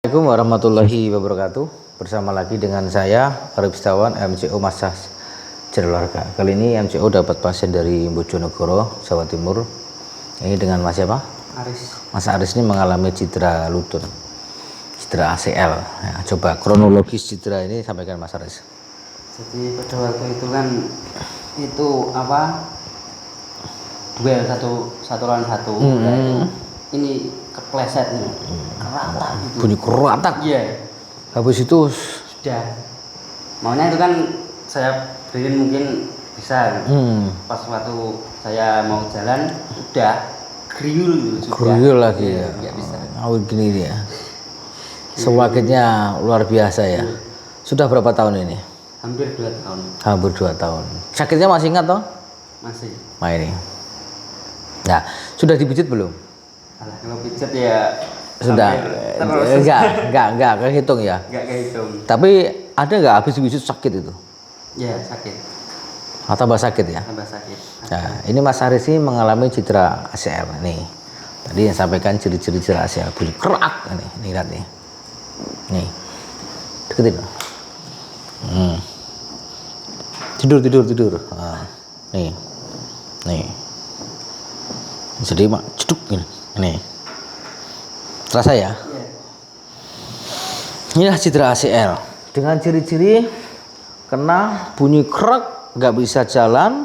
Assalamualaikum warahmatullahi wabarakatuh. Bersama lagi dengan saya Arif Setiawan, MCO Massage Keluarga. Kali ini MCO dapat pasien dari Bojonegoro, Jawa Timur. Ini dengan Mas siapa? Aris. Mas Aris ini mengalami cedera lutut, cedera ACL. Ya, coba kronologis cedera ini sampaikan Mas Aris. Jadi pada waktu itu kan duel satu lawan satu. Ini kepleset nih, keratak gitu. Bunyi keratak. Iya. Habis itu Sudah. Maunya itu kan saya beliin mungkin bisa. Pas waktu saya mau jalan udah kriul gitu. kriul lagi ya. Nggak bisa. Awet gini dia. Sakitnya luar biasa ya. Sudah berapa tahun ini? Hampir 2 tahun. Hampir 2 tahun. Sakitnya masih ingat toh? Masih. Nah ini. Nah, sudah dipijit belum? Alah, kalau pijet ya Sudah. terus. Enggak kehitung ya. Nggak kehitung. Tapi ada nggak habis dipijit sakit itu? Ya sakit. Tambah sakit ya? Tambah sakit. Nah, ini Mas Aris ini mengalami cedera ACL nih. Tadi yang sampaikan ciri-ciri cedera ACL bunyi kerak ini lihat nih. Nih. Deketin. Tidur. Nah, nih. Jadi mak ceduk gini. Nih. Terasa ya? Iya. Inilah cedera ACL dengan ciri-ciri kena bunyi kerak, nggak bisa jalan,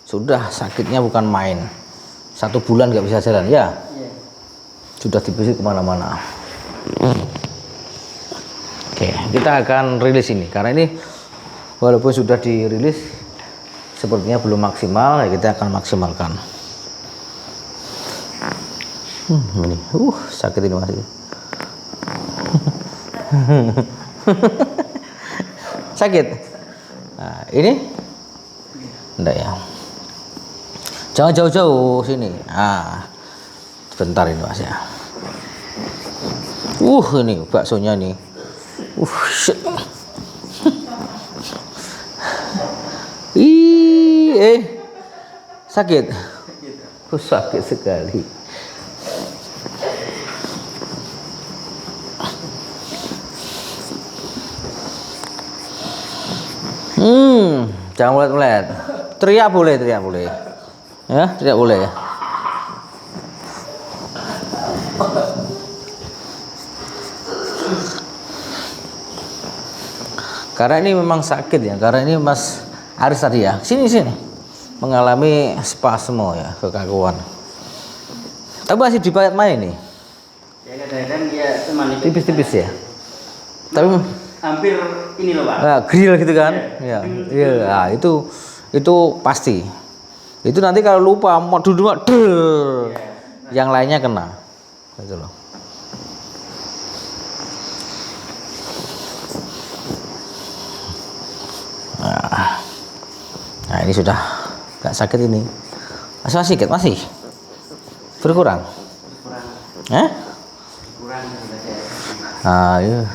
sudah sakitnya bukan main. 1 bulan nggak bisa jalan ya, Iya. sudah dipijit kemana-mana. Oke, kita akan rilis ini karena ini walaupun sudah dirilis sepertinya belum maksimal, ya kita akan maksimalkan. Ini, sakit ini masih. Sakit. Nah, ini enggak ya. Jangan jauh-jauh sini. Bentar ini Mas ya. Ini baksonya nih. Shit. Sakit. Sakit sekali. Jangan melet-melet. Teriak boleh. Ya, teriak boleh. Karena ini memang sakit ya. Karena ini Mas Aris tadi ya. Sini. Mengalami spasmo ya, kekakuan. Tapi masih dibayat main nih. Ya kadang-kadang dia cuma Tipis-tipis ya. Tapi hampir ini loh Pak. nah, grill gitu kan? Iya. Nah, itu pasti. Itu nanti kalau lupa mau duduk yang lainnya kena. Gitu loh. Nah, ini sudah nggak sakit ini. Masih sakit masih. Berkurang. Kurang. Iya.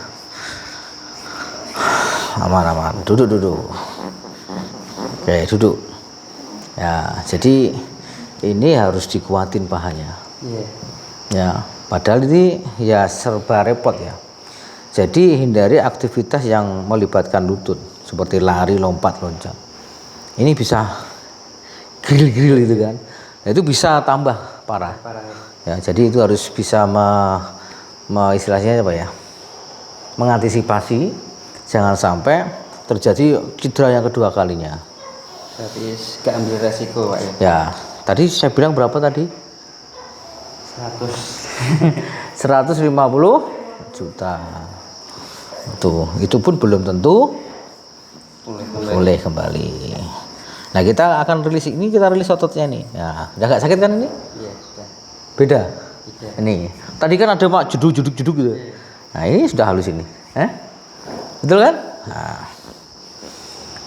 Aman. Duduk. Oke, duduk. Ya, jadi ini harus dikuatin pahanya. Iya. Ya, padahal ini ya serba repot ya. Jadi hindari aktivitas yang melibatkan lutut seperti lari, lompat, loncat. Ini bisa grill gitu kan. Nah, itu bisa tambah parah. Ya, jadi itu harus bisa istilahnya apa ya? Mengantisipasi jangan sampai terjadi cedera yang kedua kalinya. Berarti gak ambil resiko Pak ya. Ya, tadi saya bilang berapa tadi? 150 juta. Tuh, itu pun belum tentu boleh kembali. Nah, kita akan rilis ini, kita rilis ototnya nih. Ya, udah gak sakit kan ini? Iya, sudah. Beda. Tidak. Ini. Tadi kan ada mak jeduk gitu. Nah, ini sudah halus ini. Betul kan? Nah.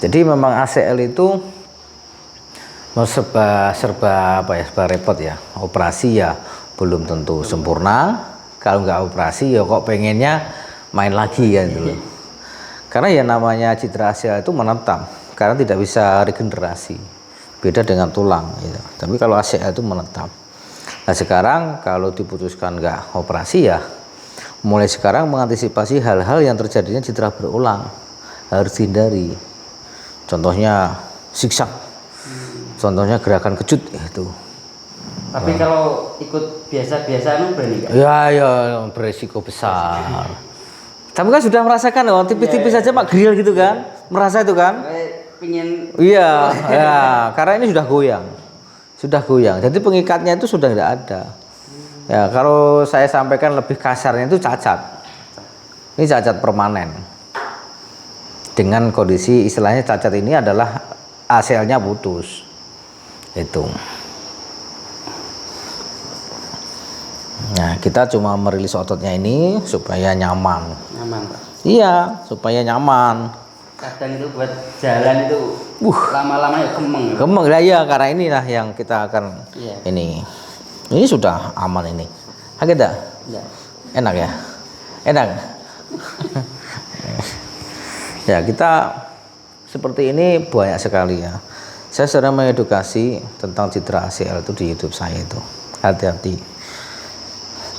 Jadi memang ACL itu serba repot ya. Operasi ya belum tentu sempurna. Kalau nggak operasi ya kok pengennya main lagi ya gitu. Karena ya namanya cedera ACL itu menetap karena tidak bisa regenerasi. Beda dengan tulang gitu. Tapi kalau ACL itu menetap. Nah, sekarang kalau diputuskan nggak operasi ya mulai sekarang mengantisipasi hal-hal yang terjadinya cedera berulang harus dihindari. Contohnya zigzag, contohnya gerakan kejut itu. Tapi kalau ikut biasa-biasa berani nggak? Ya beresiko besar. Tapi kan sudah merasakan loh, tipis-tipis saja Pak grill gitu kan, merasa itu kan? Pingin. Iya, ya, karena ini sudah goyang. Jadi pengikatnya itu sudah tidak ada. Ya, kalau saya sampaikan lebih kasarnya itu cacat. Ini cacat permanen. Dengan kondisi istilahnya cacat ini adalah ACL-nya putus. Itu. Nah, kita cuma merilis ototnya ini supaya nyaman. Nyaman, Pak. Iya, supaya nyaman. Kadang itu buat jalan itu lama-lama ya kemeng. Kemeng lah ya, karena inilah yang kita akan ini. Ini sudah aman ini. Sakit tak? Ya. Enak ya? Enak. Ya, kita seperti ini banyak sekali ya. Saya sering mengedukasi tentang cedera ACL itu di YouTube saya itu. Hati-hati.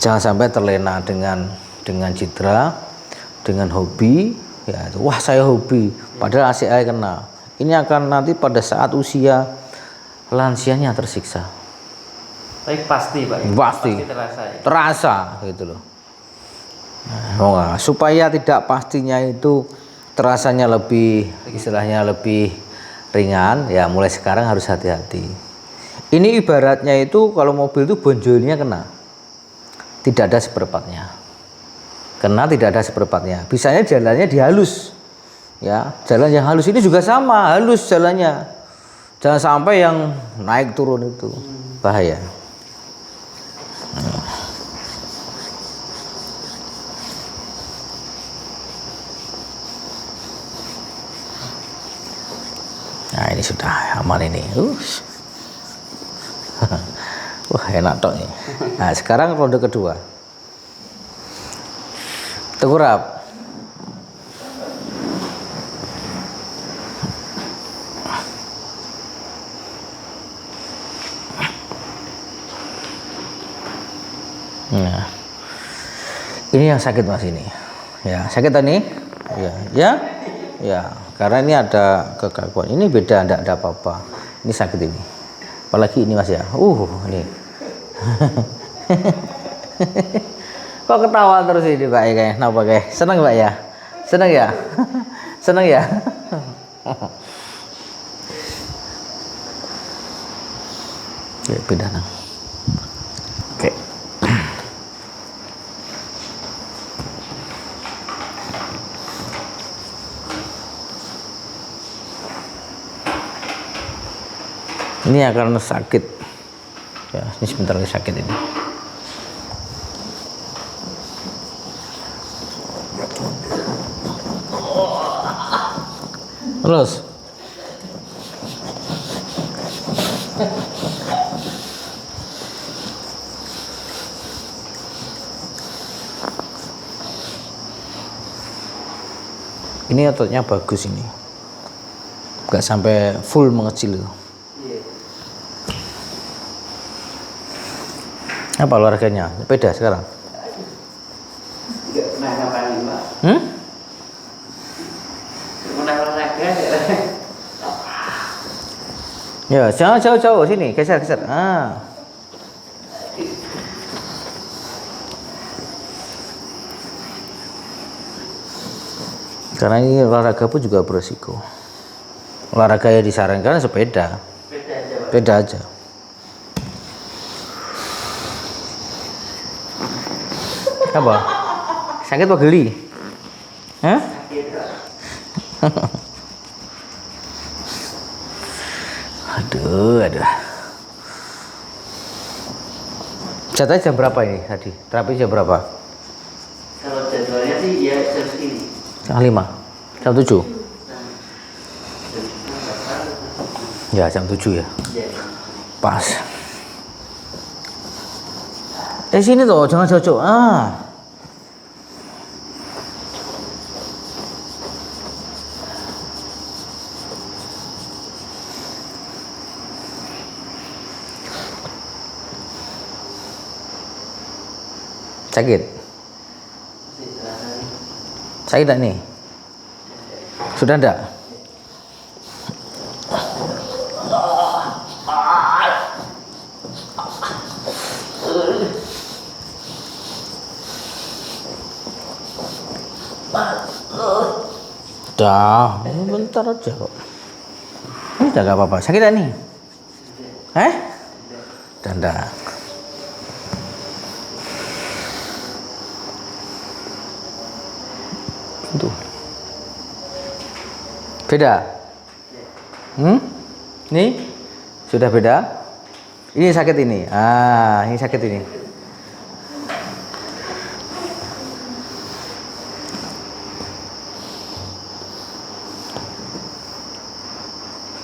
Jangan sampai terlena dengan cedera, dengan hobi, ya itu. Wah, saya hobi, padahal ACL kena. Ini akan nanti pada saat usia lansianya tersiksa. Tapi pasti Pak. Pasti terasa ya? Terasa gitu loh. Nah, supaya tidak pastinya itu terasanya lebih istilahnya lebih ringan, ya mulai sekarang harus hati-hati. Ini ibaratnya itu kalau mobil itu bonjolnya kena, tidak ada seperempatnya. Kena tidak ada seperempatnya. Bisanya jalannya dihalus. Ya, jalan yang halus ini juga sama, halus jalannya. Jangan sampai yang naik turun itu bahaya. Nah, ini sudah aman ini. Wah, enak toh ini. Nah, sekarang ronde kedua. Tengkurap. Nah, ini yang sakit Mas ini. Ya, sakit tadi? Ya. Karena ini ada kekakuan. Ini beda, enggak ada apa-apa. Ini sakit ini. Apalagi ini Mas ya. Ini. Kok ketawa terus ini Pak ya kayak. Kenapa kayak? Senang Pak ya? Senang ya? Senang ya? Ya, beda nang. Oke. Ini akan sakit ya, ini sebentar lagi sakit ini. Terus ini ototnya bagus ini, nggak sampai full mengecil itu. Apa olahraganya? Sepeda sekarang? Enggak pernah ngapain Pak. Pernah olahraga ya? Jangan jauh-jauh sini, geser. Karena ini olahraga pun juga beresiko. Olahraga yang disarankan sepeda. Sepeda aja. Apa? Sakit apa geli? Hah? Aduh. Jatahnya jam berapa ini tadi? Terapi jam berapa? Kalau jadwalnya sih ya jam segini. Jam 5? Jam 7? Ya, jam 7 ya? Pas. Sini tuh, jangan jauh-jauh. Sakit? Sakit enggak nih? Sudah enggak? Udah, bentar aja kok. Ini udah gak apa-apa. Sakit enggak nih? Udah enggak. Tuh. Beda? Nih? Sudah beda? Ini sakit ini. Ini sakit ini.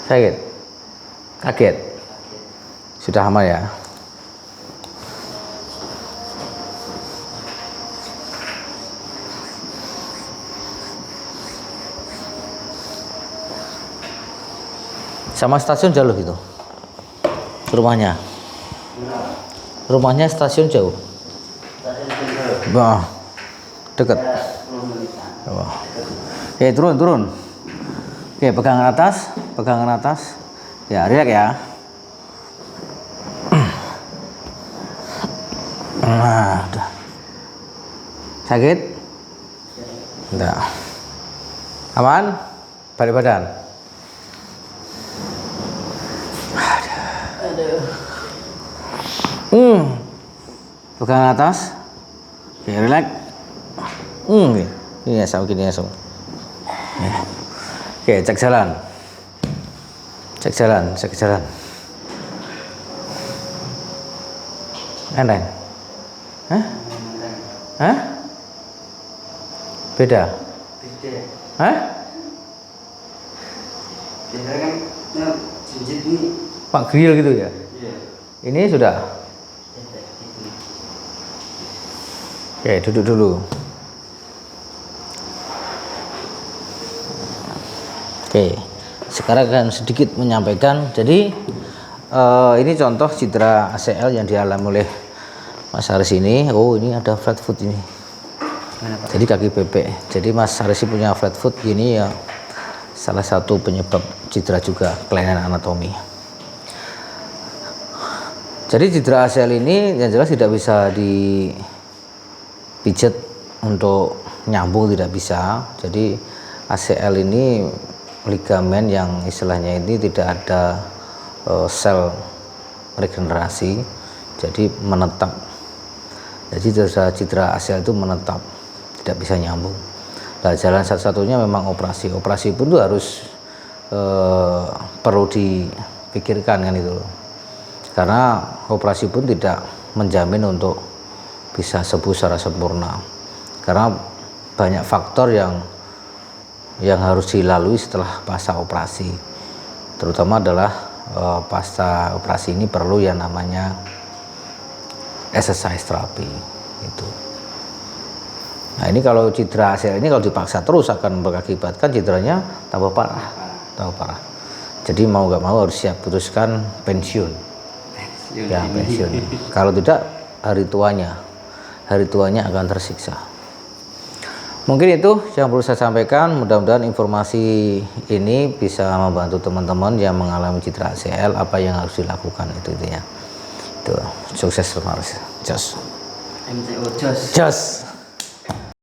Sakit? Kaget? Sudah aman ya? Sama stasiun jauh gitu rumahnya? Rumahnya stasiun jauh? Bah, deket. Oke, turun. Oke, pegangan atas. Ya, relax ya. Nah, udah. Sakit? Enggak. Aman? Balik badan. Pegangan atas. Oke, relax. Ini ya, gini ya, Oke, cek jalan. Enteng? Hah? Beda? Hah? Beda kan jinjit ini. Pak grill gitu ya? Iya. Ini sudah? Oke, duduk dulu. Oke, sekarang akan sedikit menyampaikan. Jadi ini contoh cedera ACL yang dialami oleh Mas Haris ini. Oh, ini ada flat foot ini. Jadi kaki bebek. Jadi Mas Haris punya flat foot gini ya. Salah satu penyebab cedera juga, kelainan anatomi. Jadi cedera ACL ini yang jelas tidak bisa dipijet untuk nyambung, tidak bisa. Jadi ACL ini ligamen yang istilahnya ini tidak ada sel regenerasi, jadi menetap. Jadi cedera ACL itu menetap, tidak bisa nyambung. Nah, jalan satu-satunya memang operasi. Operasi pun itu harus perlu dipikirkan kan itu. Karena operasi pun tidak menjamin untuk bisa sembuh secara sempurna. Karena banyak faktor yang harus dilalui setelah pasca operasi. Terutama adalah pasca operasi ini perlu yang namanya exercise therapy itu. Nah, ini kalau cedera ACL ini kalau dipaksa terus akan mengakibatkan cederanya tambah parah. Jadi mau nggak mau harus siap putuskan pensiun. Ya, pensiun. Kalau tidak hari tuanya akan tersiksa. Mungkin itu yang perlu saya sampaikan. Mudah-mudahan informasi ini bisa membantu teman-teman yang mengalami cedera ACL apa yang harus dilakukan itu intinya. Itu sukses terus. Jos. MCO Jos. Jos.